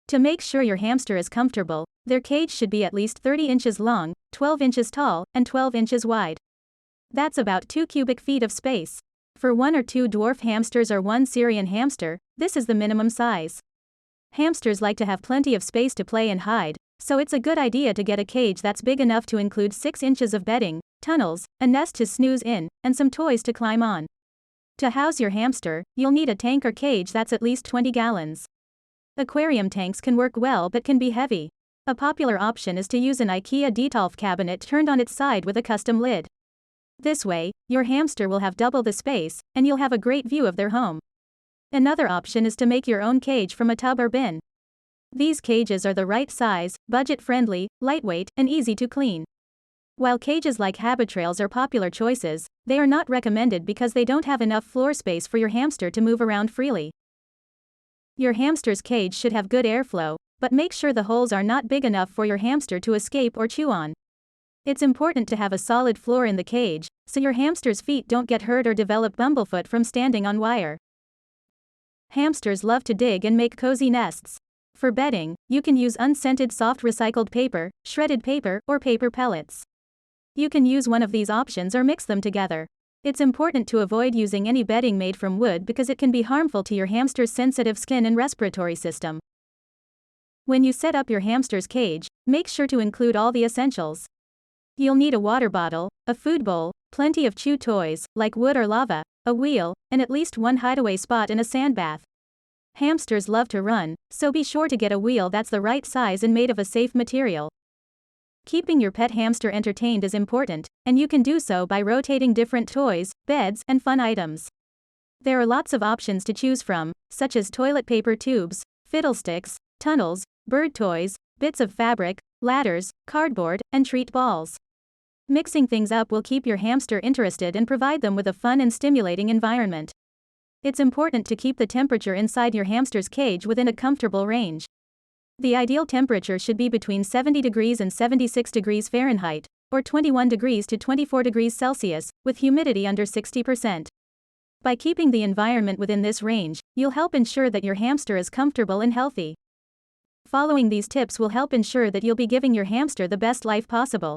To make sure your hamster is comfortable, their cage should be at least 30 inches long, 12 inches tall, and 12 inches wide. That's about 2 cubic feet of space. For 1 or 2 dwarf hamsters or 1 Syrian hamster, this is the minimum size. Hamsters like to have plenty of space to play and hide, so it's a good idea to get a cage that's big enough to include 6 inches of bedding, tunnels, a nest to snooze in, and some toys to climb on. To house your hamster, you'll need a tank or cage that's at least 20 gallons. Aquarium tanks can work well but can be heavy. A popular option is to use an IKEA Detolf cabinet turned on its side with a custom lid. This way, your hamster will have double the space, and you'll have a great view of their home. Another option is to make your own cage from a tub or bin. These cages are the right size, budget-friendly, lightweight, and easy to clean. While cages like Habitrails are popular choices, they are not recommended because they don't have enough floor space for your hamster to move around freely. Your hamster's cage should have good airflow, but make sure the holes are not big enough for your hamster to escape or chew on. It's important to have a solid floor in the cage, so your hamster's feet don't get hurt or develop bumblefoot from standing on wire. Hamsters love to dig and make cozy nests. For bedding, you can use unscented soft recycled paper, shredded paper, or paper pellets. You can use one of these options or mix them together. It's important to avoid using any bedding made from wood because it can be harmful to your hamster's sensitive skin and respiratory system. When you set up your hamster's cage, make sure to include all the essentials. You'll need a water bottle, a food bowl, plenty of chew toys, like wood or lava, a wheel, and at least one hideaway spot in a sandbath. Hamsters love to run, so be sure to get a wheel that's the right size and made of a safe material. Keeping your pet hamster entertained is important, and you can do so by rotating different toys, beds, and fun items. There are lots of options to choose from, such as toilet paper tubes, fiddlesticks, tunnels, bird toys, bits of fabric, ladders, cardboard, and treat balls. Mixing things up will keep your hamster interested and provide them with a fun and stimulating environment. It's important to keep the temperature inside your hamster's cage within a comfortable range. The ideal temperature should be between 70 degrees and 76 degrees Fahrenheit, or 21 degrees to 24 degrees Celsius, with humidity under 60%. By keeping the environment within this range, you'll help ensure that your hamster is comfortable and healthy. Following these tips will help ensure that you'll be giving your hamster the best life possible.